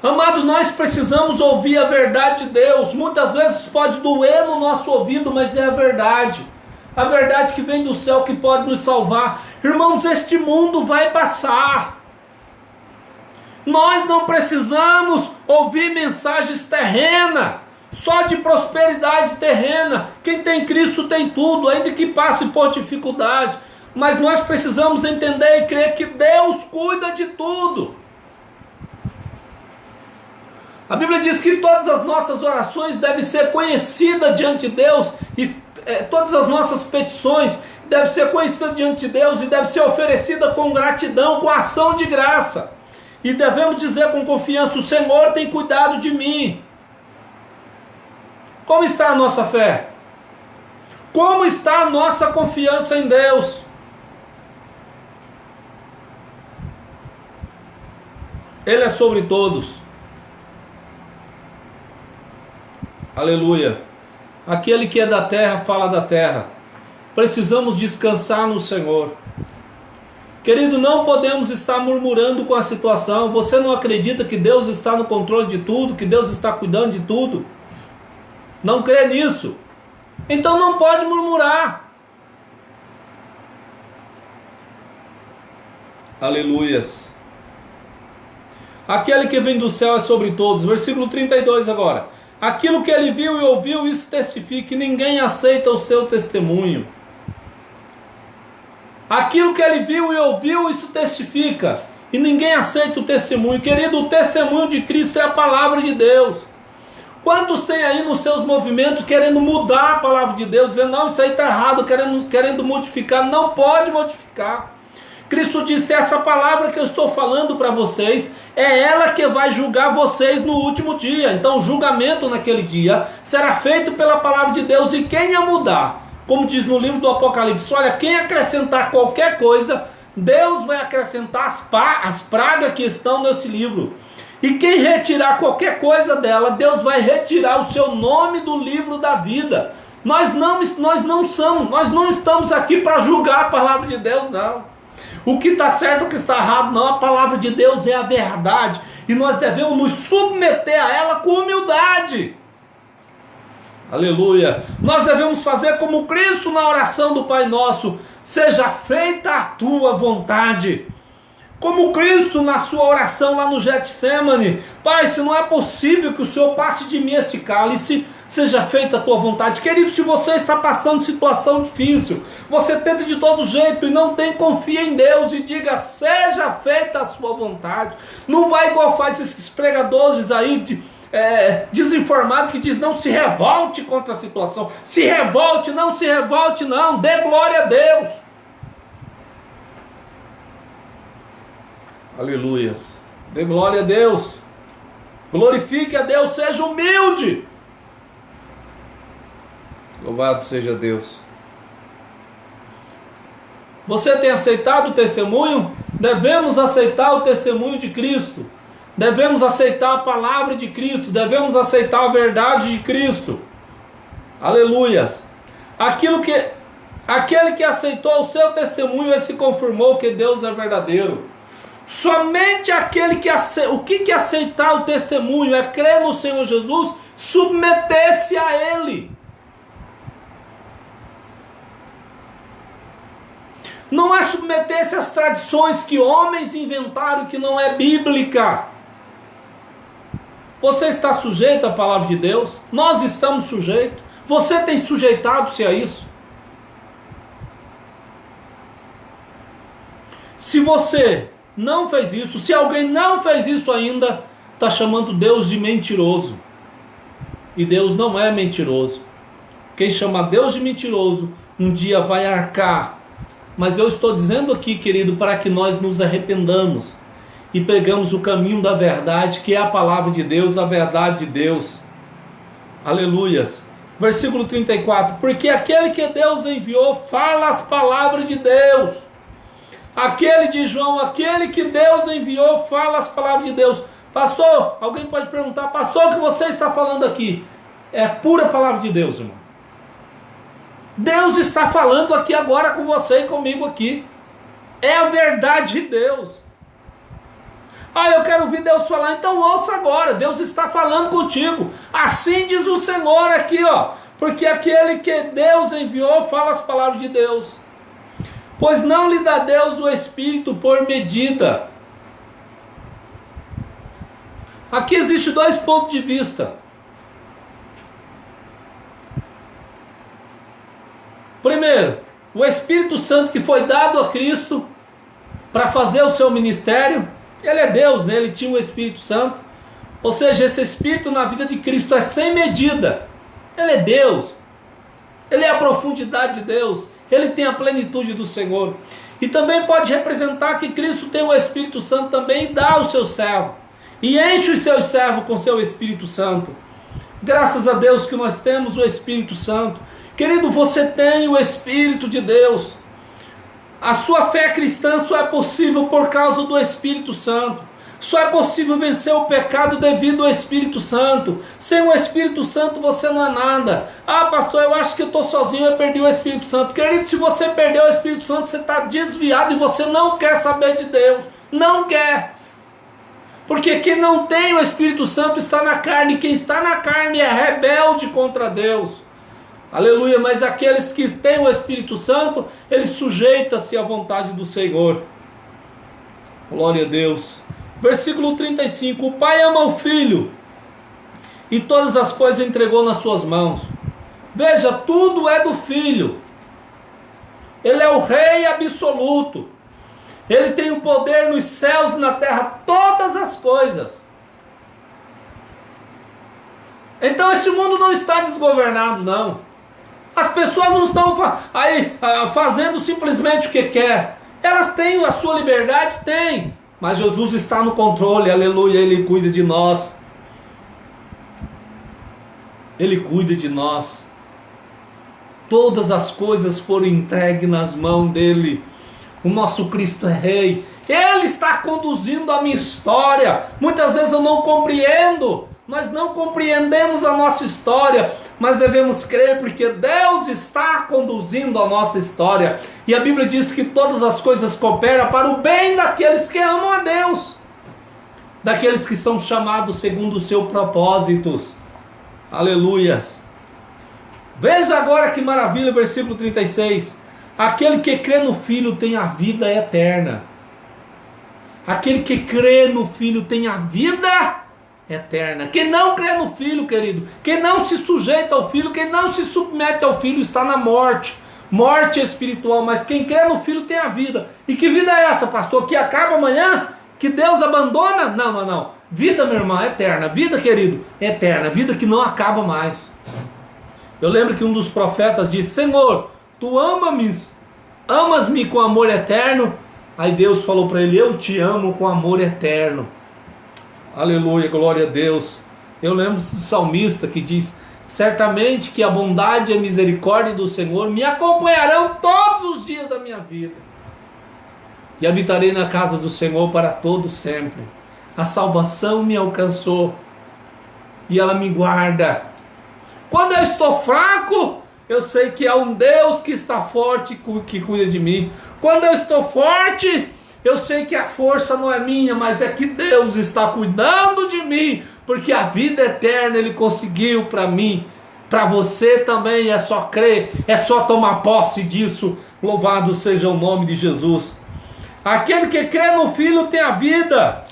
Amado, nós precisamos ouvir a verdade de Deus. Muitas vezes pode doer no nosso ouvido, mas é a verdade. a verdade que vem do céu que pode nos salvar. Irmãos, este mundo vai passar. Nós não precisamos ouvir mensagens terrenas, só de prosperidade terrena. Quem tem Cristo tem tudo, ainda que passe por dificuldade. Mas nós precisamos entender e crer que Deus cuida de tudo. A Bíblia diz que todas as nossas orações devem ser conhecidas diante de Deus, e todas as nossas petições devem ser conhecidas diante de Deus e devem ser oferecidas com gratidão, com ação de graça. E devemos dizer com confiança: o Senhor tem cuidado de mim. Como está a nossa fé? Como está a nossa confiança em Deus? Ele é sobre todos. Aleluia. Aquele que é da terra, fala da terra. Precisamos descansar no Senhor. Querido, não podemos estar murmurando com a situação. Você não acredita que Deus está no controle de tudo, que Deus está cuidando de tudo? Não crê nisso? Então não pode murmurar. Aleluias. Aquele que vem do céu é sobre todos. Versículo 32 agora. Aquilo que ele viu e ouviu, isso testifica, e ninguém aceita o seu testemunho. Aquilo que ele viu e ouviu, isso testifica, e ninguém aceita o testemunho. Querido, o testemunho de Cristo é a palavra de Deus. Quantos tem aí nos seus movimentos querendo mudar a palavra de Deus, dizendo: não, isso aí está errado, querendo modificar? Não pode modificar. Cristo disse: essa palavra que eu estou falando para vocês, é ela que vai julgar vocês no último dia. Então o julgamento naquele dia será feito pela palavra de Deus, e quem a mudar, como diz no livro do Apocalipse, olha, quem acrescentar qualquer coisa, Deus vai acrescentar as pragas que estão nesse livro. E quem retirar qualquer coisa dela, Deus vai retirar o seu nome do livro da vida. Nós não estamos aqui para julgar a palavra de Deus, não. O que está certo, o que está errado, não. A palavra de Deus é a verdade, e nós devemos nos submeter a ela com humildade. Aleluia. Nós devemos fazer como Cristo na oração do Pai Nosso: seja feita a tua vontade. Como Cristo na sua oração lá no Getsemane: Pai, se não é possível que o Senhor passe de mim este cálice, seja feita a tua vontade. Querido, se você está passando situação difícil, você tenta de todo jeito e não tem, confia em Deus e diga: seja feita a sua vontade. Não vai igual faz esses pregadores aí desinformados que diz: não se revolte contra a situação. Se revolte, não dê glória a Deus. Aleluias. Dê glória a Deus. Glorifique a Deus, seja humilde. Louvado seja Deus. Você tem aceitado o testemunho? Devemos aceitar o testemunho de Cristo. Devemos aceitar a palavra de Cristo. Devemos aceitar a verdade de Cristo. Aleluias. Aquele que aceitou o seu testemunho, ele se confirmou que Deus é verdadeiro. Somente aquele que aceita. O que é aceitar o testemunho? É crer no Senhor Jesus, submeter-se a Ele. Não é submeter-se às tradições que homens inventaram, que não é bíblica. Você está sujeito à palavra de Deus? Nós estamos sujeitos. Você tem sujeitado-se a isso? Se você não fez isso, se alguém não fez isso ainda, está chamando Deus de mentiroso. E Deus não é mentiroso. Quem chama Deus de mentiroso, um dia vai arcar. Mas eu estou dizendo aqui, querido, para que nós nos arrependamos e pegamos o caminho da verdade, que é a palavra de Deus, a verdade de Deus. Aleluias. Versículo 34. Porque aquele que Deus enviou fala as palavras de Deus. Aquele de João, aquele que Deus enviou, fala as palavras de Deus. Pastor, alguém pode perguntar: pastor, o que você está falando aqui? É pura palavra de Deus, irmão. Deus está falando aqui agora com você e comigo aqui. É a verdade de Deus. Ah, eu quero ouvir Deus falar. Então ouça agora, Deus está falando contigo. Assim diz o Senhor aqui, ó. Porque aquele que Deus enviou fala as palavras de Deus. Pois não lhe dá Deus o Espírito por medida. Aqui existe dois pontos de vista. Primeiro, o Espírito Santo que foi dado a Cristo para fazer o seu ministério. Ele é Deus, né? Ele tinha o Espírito Santo. Ou seja, esse Espírito na vida de Cristo é sem medida. Ele é Deus. Ele é a profundidade de Deus. Ele tem a plenitude do Senhor. E também pode representar que Cristo tem o Espírito Santo também e dá ao seu servo. E enche os seus servos com seu Espírito Santo. Graças a Deus que nós temos o Espírito Santo. Querido, você tem o Espírito de Deus. A sua fé cristã só é possível por causa do Espírito Santo. Só é possível vencer o pecado devido ao Espírito Santo. Sem o Espírito Santo você não é nada. Ah, pastor, eu acho que eu estou sozinho, eu perdi o Espírito Santo. Querido, se você perdeu o Espírito Santo, você está desviado e você não quer saber de Deus. Não quer. Porque quem não tem o Espírito Santo está na carne. Quem está na carne é rebelde contra Deus. Aleluia, mas aqueles que têm o Espírito Santo, eles sujeitam-se à vontade do Senhor. Glória a Deus. Versículo 35, o Pai ama o Filho, e todas as coisas entregou nas suas mãos. Veja, tudo é do Filho. Ele é o Rei absoluto. Ele tem o poder nos céus e na terra, todas as coisas. Então esse mundo não está desgovernado, não. As pessoas não estão aí fazendo simplesmente o que quer. Elas têm a sua liberdade? Tem. Mas Jesus está no controle, aleluia, Ele cuida de nós. Ele cuida de nós. Todas as coisas foram entregues nas mãos dEle. O nosso Cristo é Rei. Ele está conduzindo a minha história. Muitas vezes eu não compreendo. Nós não compreendemos a nossa história, mas devemos crer porque Deus está conduzindo a nossa história. E a Bíblia diz que todas as coisas cooperam para o bem daqueles que amam a Deus, daqueles que são chamados segundo os seus propósitos. Aleluias. Veja agora que maravilha, versículo 36. Aquele que crê no Filho tem a vida eterna. Aquele que crê no Filho tem a vida eterna. Quem não crê no Filho, querido, quem não se sujeita ao Filho, quem não se submete ao Filho está na morte. Morte espiritual. Mas quem crê no Filho tem a vida. E que vida é essa, pastor? Que acaba amanhã? Que Deus abandona? Não, não. Vida, meu irmão, é eterna. Vida, querido, é eterna. Vida que não acaba mais. Eu lembro que um dos profetas disse: Senhor, tu amas-me com amor eterno? Aí Deus falou para ele: eu te amo com amor eterno. Aleluia, glória a Deus. Eu lembro do salmista que diz: certamente que a bondade e a misericórdia do Senhor me acompanharão todos os dias da minha vida, e habitarei na casa do Senhor para todo sempre. A salvação me alcançou e ela me guarda. Quando eu estou fraco, eu sei que há um Deus que está forte, que cuida de mim. Quando eu estou forte, eu sei que a força não é minha, mas é que Deus está cuidando de mim, porque a vida eterna Ele conseguiu para mim. Para você também é só crer, é só tomar posse disso. Louvado seja o nome de Jesus. Aquele que crê no Filho tem a vida,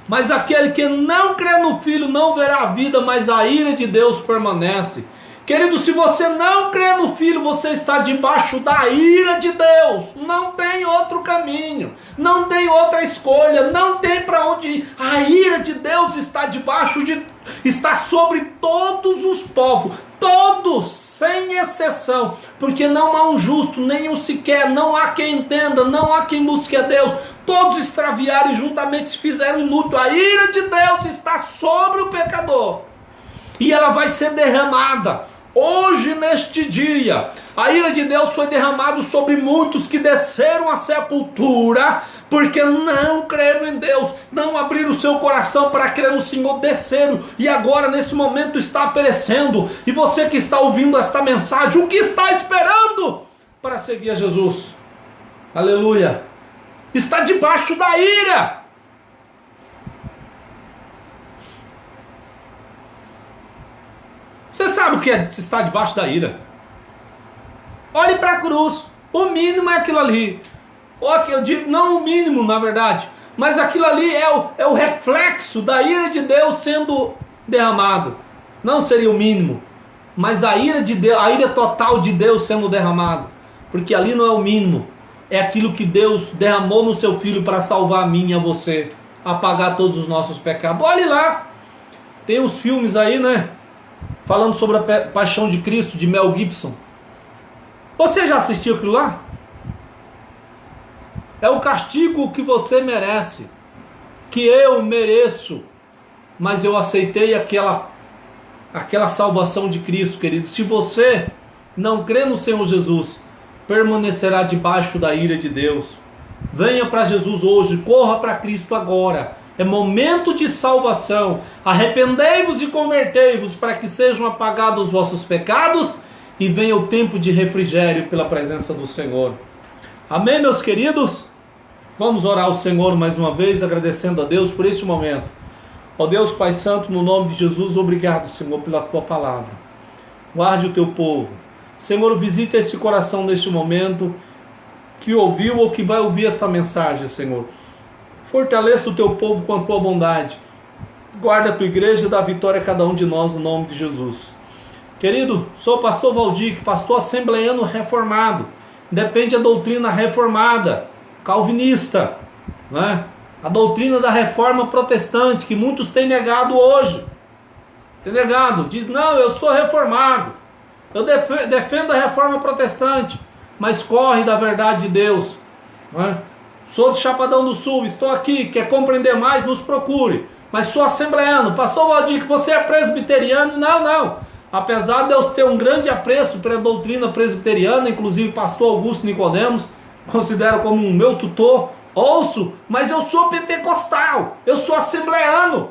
mas aquele que não crê no Filho não verá a vida, mas a ira de Deus permanece. Querido, se você não crê no Filho, você está debaixo da ira de Deus. Não tem outro caminho, não tem outra escolha, não tem para onde ir. A ira de Deus está sobre todos os povos, todos, sem exceção, porque não há um justo, nenhum sequer, não há quem entenda, não há quem busque a Deus. Todos extraviaram e juntamente se fizeram inútil. A ira de Deus está sobre o pecador e ela vai ser derramada. Hoje, neste dia, a ira de Deus foi derramada sobre muitos que desceram à sepultura, porque não creram em Deus, não abriram o seu coração para crer no Senhor, desceram, e agora nesse momento está perecendo. E você que está ouvindo esta mensagem, o que está esperando para seguir a Jesus? Aleluia! Está debaixo da ira. Você sabe sabe o que é estar debaixo da ira. Olhe para a cruz. O mínimo é aquilo ali. Eu digo, não o mínimo, na verdade, mas aquilo ali é o reflexo da ira de Deus sendo derramado. Não seria o mínimo, mas a ira de Deus, a ira total de Deus sendo derramado. Porque ali não é o mínimo. É aquilo que Deus derramou no seu Filho para salvar a mim e a você, apagar todos os nossos pecados. Olhe lá. Tem uns filmes aí, né? Falando sobre a paixão de Cristo, de Mel Gibson. Você já assistiu aquilo lá? É o castigo que você merece, que eu mereço, mas eu aceitei aquela salvação de Cristo, querido. Se você não crê no Senhor Jesus, permanecerá debaixo da ira de Deus. Venha para Jesus hoje, corra para Cristo agora. É momento de salvação. Arrependei-vos e convertei-vos para que sejam apagados os vossos pecados e venha o tempo de refrigério pela presença do Senhor. Amém, meus queridos? Vamos orar ao Senhor mais uma vez, agradecendo a Deus por este momento. Ó Deus Pai Santo, no nome de Jesus, obrigado, Senhor, pela Tua palavra. Guarde o Teu povo. Senhor, visita esse coração neste momento, que ouviu ou que vai ouvir esta mensagem, Senhor. Fortaleça o Teu povo com a Tua bondade. Guarda a Tua igreja e dá vitória a cada um de nós, no nome de Jesus. Querido, sou o pastor Valdir, pastor assembleiano reformado. Depende da doutrina reformada, calvinista, né? A doutrina da reforma protestante, que muitos têm negado hoje. Tem negado, diz, não, eu sou reformado. Eu defendo a reforma protestante, mas corre da verdade de Deus, né? Sou de Chapadão do Sul, estou aqui, quer compreender mais, nos procure. Mas sou assembleiano, pastor Valdir, que você é presbiteriano? Não. Apesar de eu ter um grande apreço pela doutrina presbiteriana, inclusive pastor Augusto Nicodemos, considero como um meu tutor, ouço, mas eu sou pentecostal, eu sou assembleiano.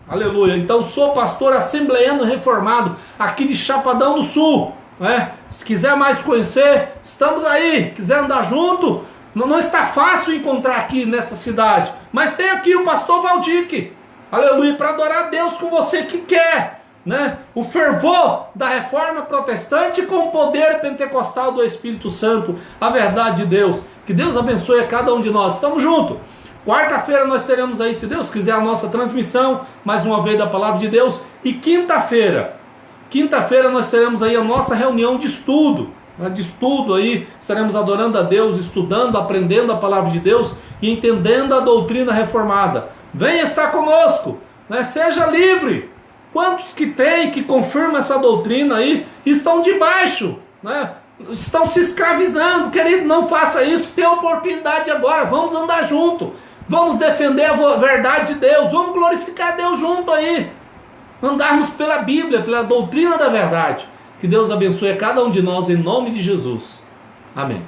Aleluia, então sou pastor assembleiano reformado, aqui de Chapadão do Sul, né? Se quiser mais conhecer, estamos aí, quiser andar junto, não está fácil encontrar aqui nessa cidade, mas tem aqui o pastor Valdir, aleluia, para adorar a Deus com você que quer, né? O fervor da reforma protestante com o poder pentecostal do Espírito Santo, a verdade de Deus. Que Deus abençoe a cada um de nós. Estamos juntos. Quarta-feira nós teremos aí, se Deus quiser, a nossa transmissão, mais uma vez da Palavra de Deus. E quinta-feira nós teremos aí a nossa reunião de estudo. Aí, estaremos adorando a Deus, estudando, aprendendo a Palavra de Deus e entendendo a doutrina reformada. Venha estar conosco, né? Seja livre. Quantos que tem, que confirmam essa doutrina aí, estão debaixo, né? Estão se escravizando. Querido, não faça isso, tem oportunidade agora, vamos andar junto, vamos defender a verdade de Deus, vamos glorificar a Deus junto aí, andarmos pela Bíblia, pela doutrina da verdade. Que Deus abençoe a cada um de nós em nome de Jesus. Amém.